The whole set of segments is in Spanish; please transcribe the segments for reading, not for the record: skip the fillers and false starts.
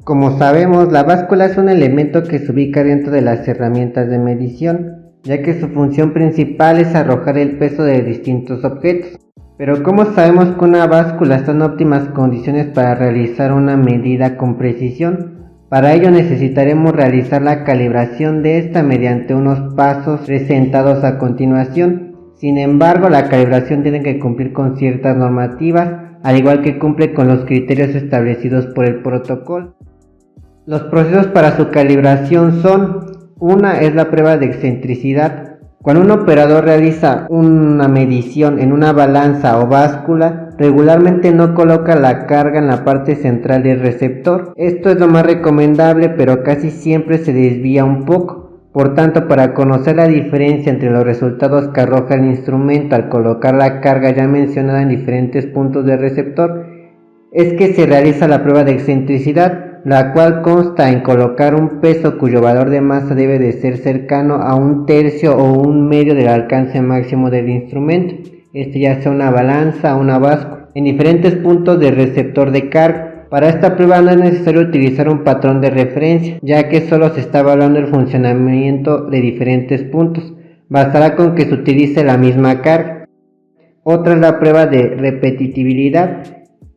Como sabemos, la báscula es un elemento que se ubica dentro de las herramientas de medición, ya que su función principal es arrojar el peso de distintos objetos. Pero ¿cómo sabemos que una báscula está en óptimas condiciones para realizar una medida con precisión? Para ello necesitaremos realizar la calibración de esta mediante unos pasos presentados a continuación. Sin embargo, la calibración tiene que cumplir con ciertas normativas, al igual que cumple con los criterios establecidos por el protocolo. Los procesos para su calibración son: una es la prueba de excentricidad. Cuando un operador realiza una medición en una balanza o báscula, regularmente no coloca la carga en la parte central del receptor. Esto es lo más recomendable, pero casi siempre se desvía un poco. Por tanto, para conocer la diferencia entre los resultados que arroja el instrumento al colocar la carga ya mencionada en diferentes puntos del receptor, es que se realiza la prueba de excentricidad, la cual consta en colocar un peso cuyo valor de masa debe de ser cercano a 1/3 o 1/2 del alcance máximo del instrumento, ya sea una balanza o una báscula, en diferentes puntos del receptor de carga. Para esta prueba no es necesario utilizar un patrón de referencia, ya que solo se está evaluando el funcionamiento de diferentes puntos. Bastará con que se utilice la misma carga. Otra es la prueba de repetitividad.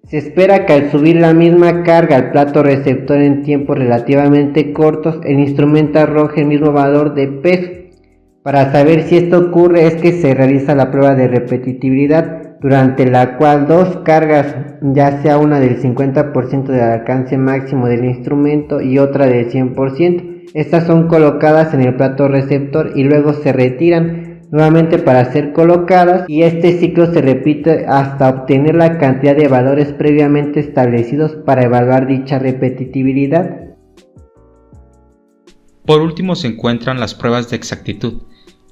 Se espera que al subir la misma carga al plato receptor en tiempos relativamente cortos, el instrumento arroje el mismo valor de peso. Para saber si esto ocurre es que se realiza la prueba de repetitividad, durante la cual dos cargas, ya sea una del 50% del alcance máximo del instrumento y otra del 100%, estas son colocadas en el plato receptor y luego se retiran nuevamente para ser colocadas, y este ciclo se repite hasta obtener la cantidad de valores previamente establecidos para evaluar dicha repetitividad. Por último se encuentran las pruebas de exactitud,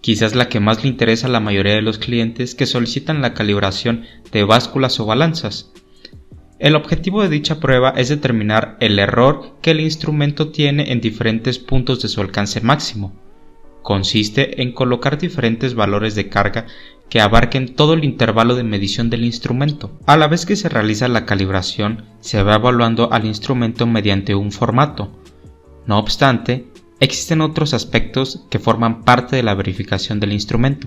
quizás la que más le interesa a la mayoría de los clientes que solicitan la calibración de básculas o balanzas. El objetivo de dicha prueba es determinar el error que el instrumento tiene en diferentes puntos de su alcance máximo. Consiste en colocar diferentes valores de carga que abarquen todo el intervalo de medición del instrumento. A la vez que se realiza la calibración, se va evaluando al instrumento mediante un formato. No obstante, existen otros aspectos que forman parte de la verificación del instrumento.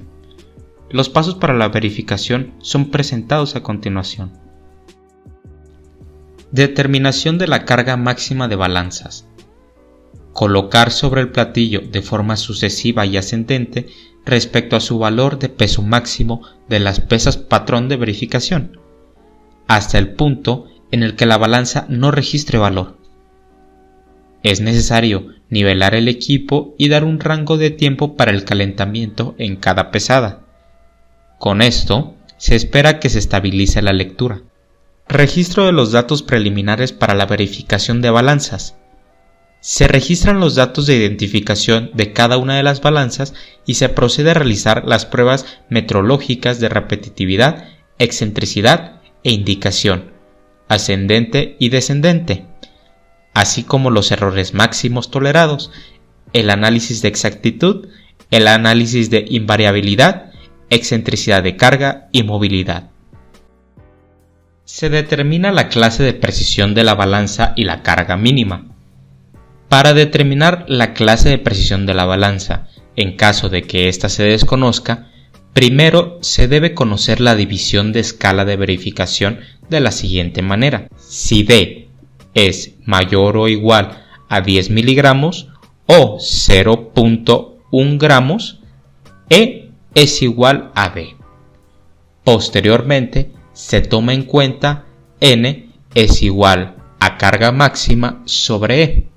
Los pasos para la verificación son presentados a continuación. Determinación de la carga máxima de balanzas. Colocar sobre el platillo de forma sucesiva y ascendente respecto a su valor de peso máximo de las pesas patrón de verificación, hasta el punto en el que la balanza no registre valor. Es necesario nivelar el equipo y dar un rango de tiempo para el calentamiento en cada pesada. Con esto, se espera que se estabilice la lectura. Registro de los datos preliminares para la verificación de balanzas. Se registran los datos de identificación de cada una de las balanzas y se procede a realizar las pruebas metrológicas de repetitividad, excentricidad e indicación, ascendente y descendente, así como los errores máximos tolerados, el análisis de exactitud, el análisis de invariabilidad, excentricidad de carga y movilidad. Se determina la clase de precisión de la balanza y la carga mínima. Para determinar la clase de precisión de la balanza, en caso de que ésta se desconozca, primero se debe conocer la división de escala de verificación de la siguiente manera. Si D es mayor o igual a 10 miligramos o 0.1 gramos, E es igual a D. Posteriormente, se toma en cuenta N es igual a carga máxima sobre E.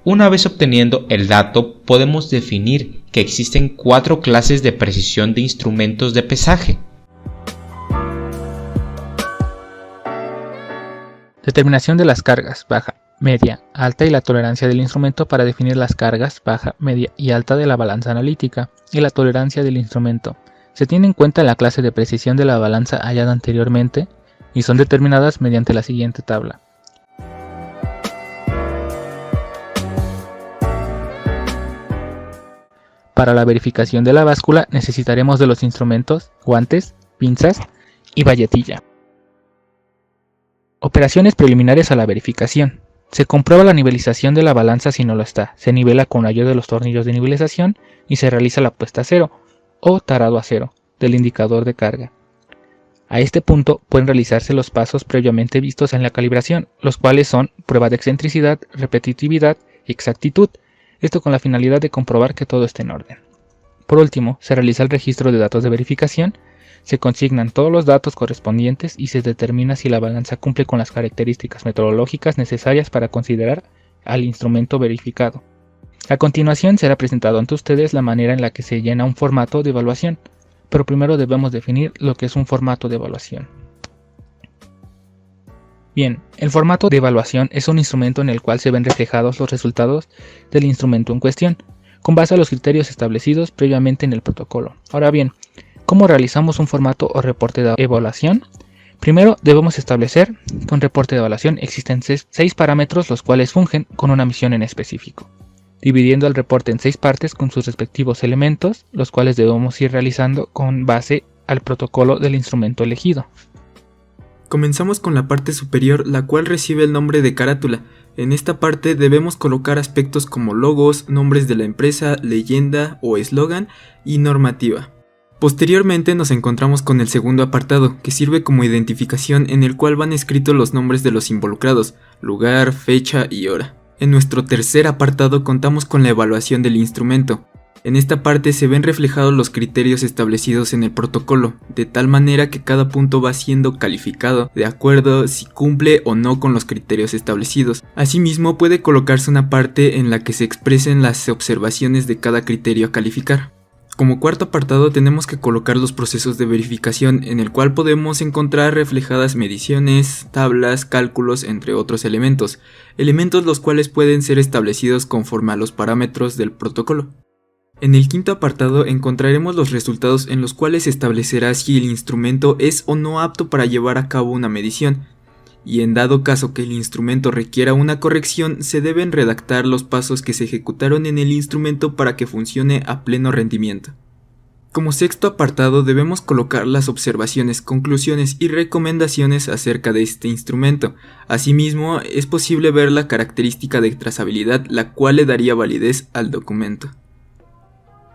Una vez obteniendo el dato, podemos definir que existen 4 clases de precisión de instrumentos de pesaje. Determinación de las cargas baja, media, alta y la tolerancia del instrumento para definir las cargas baja, media y alta de la balanza analítica y la tolerancia del instrumento. Se tiene en cuenta la clase de precisión de la balanza hallada anteriormente y son determinadas mediante la siguiente tabla. Para la verificación de la báscula necesitaremos de los instrumentos, guantes, pinzas y bayetilla. Operaciones preliminares a la verificación. Se comprueba la nivelización de la balanza si no lo está. Se nivela con la ayuda de los tornillos de nivelización y se realiza la puesta a cero o tarado a cero del indicador de carga. A este punto pueden realizarse los pasos previamente vistos en la calibración, los cuales son prueba de excentricidad, repetitividad y exactitud, esto con la finalidad de comprobar que todo esté en orden. Por último, se realiza el registro de datos de verificación, se consignan todos los datos correspondientes y se determina si la balanza cumple con las características metodológicas necesarias para considerar al instrumento verificado. A continuación será presentado ante ustedes la manera en la que se llena un formato de evaluación, pero primero debemos definir lo que es un formato de evaluación. Bien, el formato de evaluación es un instrumento en el cual se ven reflejados los resultados del instrumento en cuestión, con base a los criterios establecidos previamente en el protocolo. Ahora bien, ¿cómo realizamos un formato o reporte de evaluación? Primero debemos establecer que un reporte de evaluación existen 6 parámetros los cuales fungen con una misión en específico, dividiendo el reporte en 6 partes con sus respectivos elementos, los cuales debemos ir realizando con base al protocolo del instrumento elegido. Comenzamos con la parte superior, la cual recibe el nombre de carátula. En esta parte debemos colocar aspectos como logos, nombres de la empresa, leyenda o eslogan y normativa. Posteriormente nos encontramos con el segundo apartado, que sirve como identificación, en el cual van escritos los nombres de los involucrados, lugar, fecha y hora. En nuestro tercer apartado contamos con la evaluación del instrumento. En esta parte se ven reflejados los criterios establecidos en el protocolo, de tal manera que cada punto va siendo calificado de acuerdo si cumple o no con los criterios establecidos. Asimismo, puede colocarse una parte en la que se expresen las observaciones de cada criterio a calificar. Como cuarto apartado tenemos que colocar los procesos de verificación, en el cual podemos encontrar reflejadas mediciones, tablas, cálculos, entre otros elementos los cuales pueden ser establecidos conforme a los parámetros del protocolo. En el quinto apartado encontraremos los resultados en los cuales se establecerá si el instrumento es o no apto para llevar a cabo una medición, y en dado caso que el instrumento requiera una corrección, se deben redactar los pasos que se ejecutaron en el instrumento para que funcione a pleno rendimiento. Como sexto apartado debemos colocar las observaciones, conclusiones y recomendaciones acerca de este instrumento. Asimismo, es posible ver la característica de trazabilidad, la cual le daría validez al documento.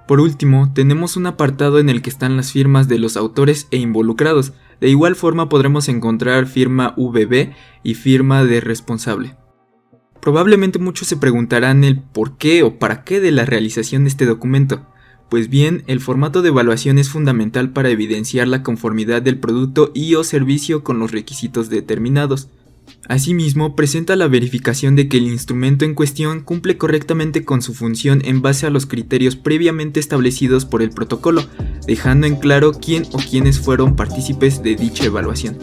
Por último, tenemos un apartado en el que están las firmas de los autores e involucrados. De igual forma podremos encontrar firma VB y firma de responsable. Probablemente muchos se preguntarán el por qué o para qué de la realización de este documento. Pues bien, el formato de evaluación es fundamental para evidenciar la conformidad del producto y o servicio con los requisitos determinados. Asimismo, presenta la verificación de que el instrumento en cuestión cumple correctamente con su función en base a los criterios previamente establecidos por el protocolo, dejando en claro quién o quiénes fueron partícipes de dicha evaluación.